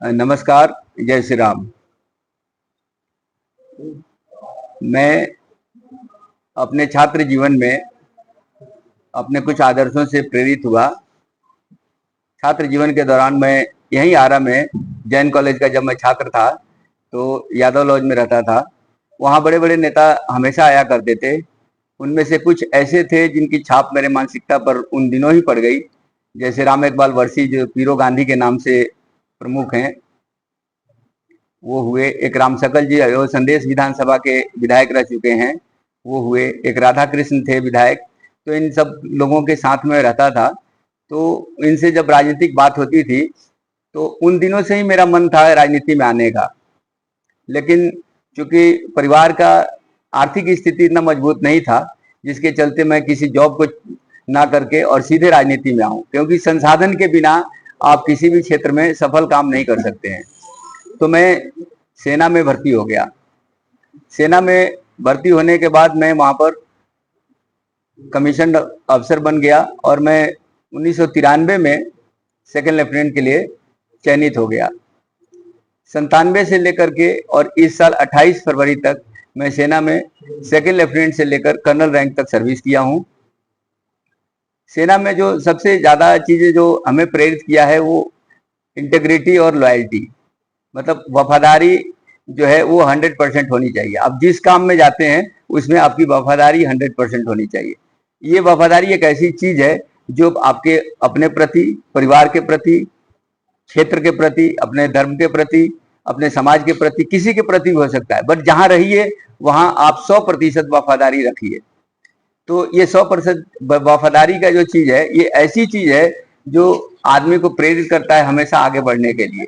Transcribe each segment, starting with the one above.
नमस्कार। जय श्री राम। मैं अपने छात्र जीवन में अपने कुछ आदर्शों से प्रेरित हुआ। छात्र जीवन के दौरान मैं यहीं आरा में जैन कॉलेज का जब मैं छात्र था तो यादव लॉज में रहता था। वहाँ बड़े बड़े नेता हमेशा आया करते थे। उनमें से कुछ ऐसे थे जिनकी छाप मेरे मानसिकता पर उन दिनों ही पड़ गई, जैसे राम इकबाल वर्षी जो पीरो गांधी के नाम से प्रमुख हैं, वो हुए। एक राम सकल जी जो संदेश विधानसभा के विधायक रह चुके हैं, वो हुए। एक राधा कृष्ण थे विधायक। तो इन सब लोगों के साथ में रहता था। तो इनसे जब राजनीतिक बात होती थी तो उन दिनों से ही मेरा मन था राजनीति में आने का। लेकिन चूंकि परिवार का आर्थिक स्थिति इतना मजबूत नहीं था, जिसके चलते मैं किसी जॉब को ना करके और सीधे राजनीति में आऊं, क्योंकि संसाधन के बिना आप किसी भी क्षेत्र में सफल काम नहीं कर सकते हैं। तो मैं सेना में भर्ती हो गया। सेना में भर्ती होने के बाद मैं वहां पर कमीशन अफसर बन गया और मैं 1993 में सेकंड लेफ्टिनेंट के लिए चयनित हो गया। 97 से लेकर के और इस साल 28 फरवरी तक मैं सेना में सेकंड लेफ्टिनेंट से लेकर कर्नल रैंक तक सर्विस किया हूं। सेना में जो सबसे ज्यादा चीजें जो हमें प्रेरित किया है वो इंटेग्रिटी और लॉयल्टी, मतलब वफादारी जो है वो 100% होनी चाहिए। आप जिस काम में जाते हैं उसमें आपकी वफादारी 100% होनी चाहिए। ये वफादारी एक ऐसी चीज है जो आपके अपने प्रति, परिवार के प्रति, क्षेत्र के प्रति, अपने धर्म के प्रति, अपने समाज के प्रति, किसी के प्रति भी हो सकता है, बट जहां रहिए वहां आप 100% वफादारी रखिए। तो ये 100% वफादारी का जो चीज है, ये ऐसी चीज है जो आदमी को प्रेरित करता है हमेशा आगे बढ़ने के लिए।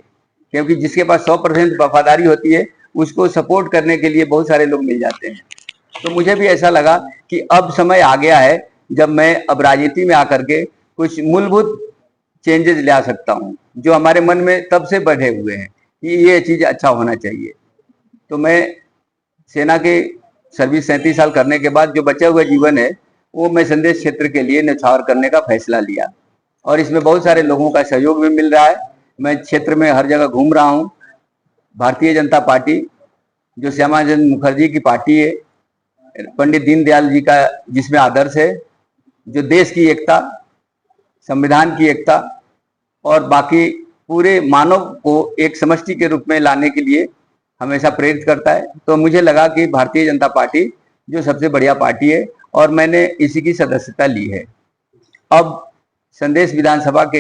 क्योंकि जिसके पास 100% वफादारी होती है उसको सपोर्ट करने के लिए बहुत सारे लोग मिल जाते हैं। तो मुझे भी ऐसा लगा कि अब समय आ गया है जब मैं अब राजनीति में आकर के कुछ मूलभूत चेंजेस ला सकता हूँ, जो हमारे मन में तब से बढ़े हुए हैं कि ये चीज अच्छा होना चाहिए। तो मैं सेना के सर्विस 37 साल करने के बाद जो बचा हुआ जीवन है वो मैं संदेश क्षेत्र के लिए न्यौछावर करने का फैसला लिया, और इसमें बहुत सारे लोगों का सहयोग भी मिल रहा है। मैं क्षेत्र में हर जगह घूम रहा हूँ। भारतीय जनता पार्टी जो श्यामाचंद्र मुखर्जी की पार्टी है, पंडित दीनदयाल जी का जिसमें आदर्श है, जो देश की एकता, संविधान की एकता और बाकी पूरे मानव को एक समष्टि के रूप में लाने के लिए हमेशा प्रेरित करता है। तो मुझे लगा कि भारतीय जनता पार्टी जो सबसे बढ़िया पार्टी है और मैंने इसी की सदस्यता ली है। अब संदेश विधानसभा के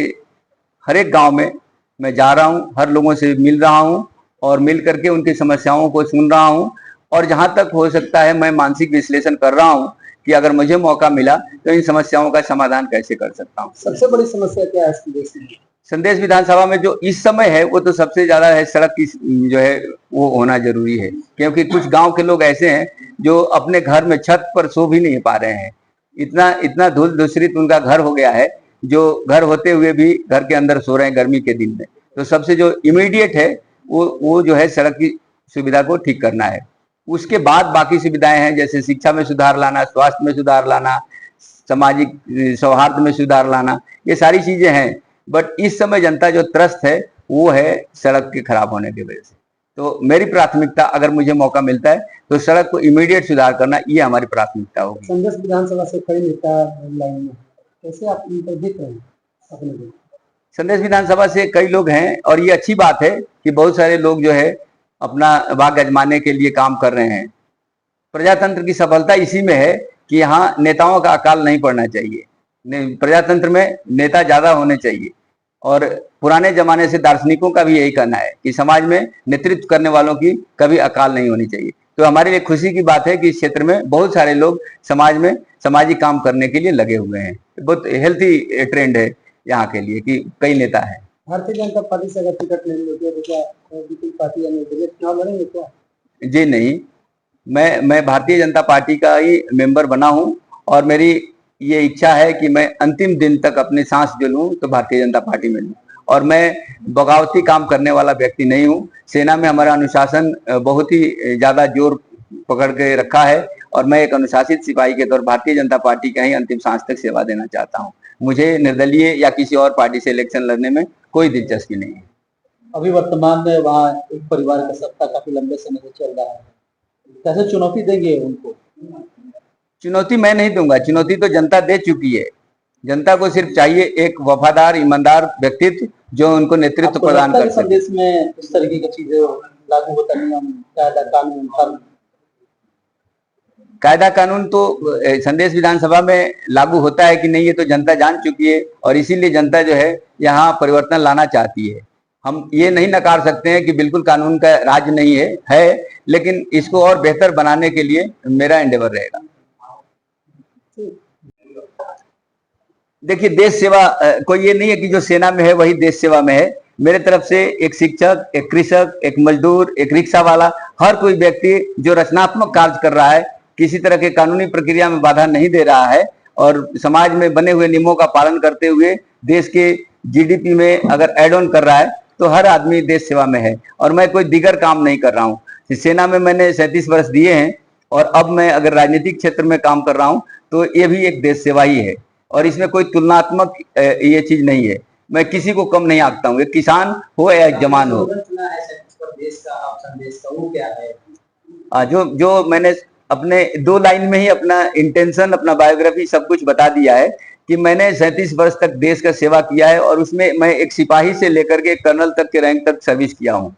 हर एक गांव में मैं जा रहा हूं, हर लोगों से मिल रहा हूं और मिल करके उनकी समस्याओं को सुन रहा हूं, और जहां तक हो सकता है मैं मानसिक विश्लेषण कर रहा हूं कि अगर मुझे मौका मिला तो इन समस्याओं का समाधान कैसे कर सकता हूं। सबसे बड़ी समस्या क्या है संदेश में? संदेश विधानसभा में जो इस समय है वो तो सबसे ज्यादा है, सड़क की जो है वो होना जरूरी है। क्योंकि कुछ गांव के लोग ऐसे हैं जो अपने घर में छत पर सो भी नहीं पा रहे हैं। इतना इतना धूल दूषित उनका घर हो गया है, जो घर होते हुए भी घर के अंदर सो रहे हैं गर्मी के दिन में। तो सबसे जो इमीडिएट है वो जो है सड़क की सुविधा को ठीक करना है। उसके बाद बाकी सुविधाएं हैं, जैसे शिक्षा में सुधार लाना, स्वास्थ्य में सुधार लाना, सामाजिक सौहार्द में सुधार लाना, ये सारी चीजें हैं। बट इस समय जनता जो त्रस्त है वो है सड़क के खराब होने की वजह से। तो मेरी प्राथमिकता, अगर मुझे मौका मिलता है तो सड़क को इमीडिएट सुधार करना, ये हमारी प्राथमिकता होगी। संदेश विधानसभा से कई नेता लाइन में, कैसे आप इन पर देख रहे हैं अपने को? संदेश विधानसभा से कई लोग हैं और ये अच्छी बात है कि बहुत सारे लोग जो है अपना भाग्य आजमाने के लिए काम कर रहे हैं। प्रजातंत्र की सफलता इसी में है कि यहाँ नेताओं का अकाल नहीं पड़ना चाहिए। प्रजातंत्र में नेता ज्यादा होने चाहिए, और पुराने जमाने से दार्शनिकों का भी यही कहना है कि समाज में नेतृत्व करने वालों की कभी अकाल नहीं होनी चाहिए। तो हमारे लिए खुशी की बात है कि इस क्षेत्र में बहुत सारे लोग समाज में सामाजिक काम करने के लिए लगे हुए हैं। बहुत हेल्थी ट्रेंड है यहाँ के लिए कि कई नेता है। भारतीय जनता पार्टी से अगर टिकट नहीं मिलती है तो क्या दूसरी पार्टी चुनाव लड़ेंगे क्या? जी नहीं, मैं भारतीय जनता पार्टी का ही मेंबर बना हूं, और मेरी ये इच्छा है कि मैं अंतिम दिन तक अपनी सांस जो लूं तो भारतीय जनता पार्टी में लूं। और मैं बगावती काम करने वाला व्यक्ति नहीं हूं। सेना में हमारा अनुशासन बहुत ही ज्यादा जोर पकड़ के रखा है, और मैं एक अनुशासित सिपाही के तौर भारतीय जनता पार्टी का ही अंतिम सांस तक सेवा देना चाहता हूँ। मुझे निर्दलीय या किसी और पार्टी से इलेक्शन लड़ने में कोई दिलचस्पी नहीं है। अभी वर्तमान में वहाँ एक परिवार का सत्ता काफी लंबे समय से चल रहा है, कैसे चुनौती देंगे उनको? चुनौती मैं नहीं दूंगा, चुनौती तो जनता दे चुकी है। जनता को सिर्फ चाहिए एक वफादार ईमानदार व्यक्तित्व जो उनको नेतृत्व आपको प्रदान लगता है कर कि सके। संदेश में इस तरीके की चीजें लागू होता, नियम कायदा कानून धर्म? कायदा कानून तो संदेश विधानसभा में लागू होता है कि नहीं ये तो जनता जान चुकी है, और इसीलिए जनता जो है यहाँ परिवर्तन लाना चाहती है। हम ये नहीं नकार सकते हैं कि बिल्कुल कानून का राज नहीं है, लेकिन इसको और बेहतर बनाने के लिए मेरा एंडेवर रहेगा। देखिए, देश सेवा कोई ये नहीं है कि जो सेना में है वही देश सेवा में है। मेरे तरफ से एक शिक्षक, एक कृषक, एक मजदूर, एक रिक्शा वाला, हर कोई व्यक्ति जो रचनात्मक कार्य कर रहा है, किसी तरह के कानूनी प्रक्रिया में बाधा नहीं दे रहा है और समाज में बने हुए नियमों का पालन करते हुए देश के जीडीपी में अगर एड ऑन कर रहा है तो हर आदमी देश सेवा में है। और मैं कोई दिगर काम नहीं कर रहा हूँ। सेना में मैंने 37 वर्ष दिए हैं और अब मैं अगर राजनीतिक क्षेत्र में काम कर रहा हूँ तो ये भी एक देश सेवा ही है, और इसमें कोई तुलनात्मक ये चीज नहीं है। मैं किसी को कम नहीं आंकता हूँ, एक किसान हो या एक जवान हो। जो मैंने अपने 2 लाइन में ही अपना इंटेंशन, अपना बायोग्राफी सब कुछ बता दिया है कि मैंने 37 वर्ष तक देश का सेवा किया है और उसमें मैं एक सिपाही से लेकर के कर्नल तक के रैंक तक सर्विस किया हूँ।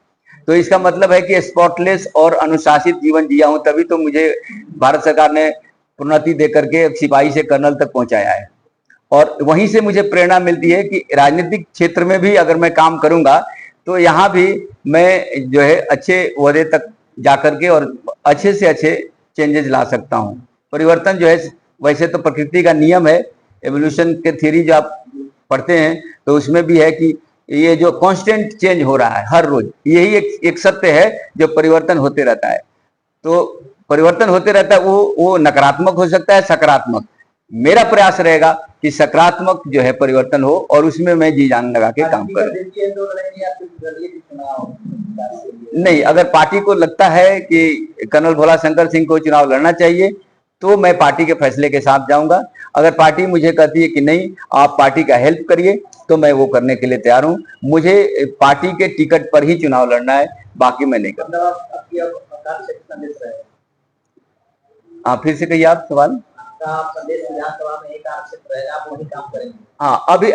तो इसका मतलब है कि स्पॉटलेस और अनुशासित जीवन जिया हूँ, तभी तो मुझे भारत सरकार ने प्रोन्नति दे करके सिपाही से कर्नल तक पहुंचाया है। और वहीं से मुझे प्रेरणा मिलती है कि राजनीतिक क्षेत्र में भी अगर मैं काम करूंगा तो यहाँ भी मैं जो है अच्छे ओहदे तक जाकर के और अच्छे से अच्छे चेंजेस ला सकता हूँ। परिवर्तन जो है वैसे तो प्रकृति का नियम है, एवोल्यूशन के थ्योरी जो आप पढ़ते हैं तो उसमें भी है कि ये जो कांस्टेंट चेंज हो रहा है हर रोज, यही एक सत्य है जो परिवर्तन होते रहता है। तो परिवर्तन होते रहता है, वो नकारात्मक हो सकता है, सकारात्मक। मेरा प्रयास रहेगा कि सकारात्मक जो है परिवर्तन हो और उसमें मैं जी जान लगा के काम करूं। नहीं, अगर पार्टी को लगता है कि कर्नल भोला शंकर सिंह को चुनाव लड़ना चाहिए तो मैं पार्टी के फैसले के साथ जाऊंगा। अगर पार्टी मुझे कहती है कि नहीं आप पार्टी का हेल्प करिए तो मैं वो करने के लिए तैयार हूं। मुझे पार्टी के टिकट पर ही चुनाव लड़ना है, बाकी मैं नहीं करता। हाँ, फिर से कहिए आप सवाल। हाँ, अभी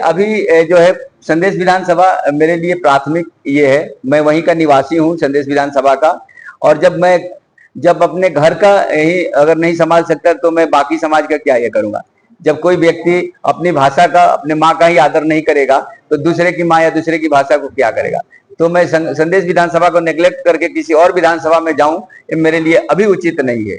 जो है संदेश विधानसभा मेरे लिए प्राथमिक ये है, मैं वहीं का निवासी हूँ संदेश विधानसभा का। और जब अपने घर का ही अगर नहीं संभाल सकता तो मैं बाकी समाज का क्या ये करूंगा। जब कोई व्यक्ति अपनी भाषा का, अपने माँ का ही आदर नहीं करेगा तो दूसरे की माँ या दूसरे की भाषा को क्या करेगा। तो मैं संदेश विधानसभा को नेग्लेक्ट करके किसी और विधानसभा में जाऊं, ये मेरे लिए अभी उचित नहीं है।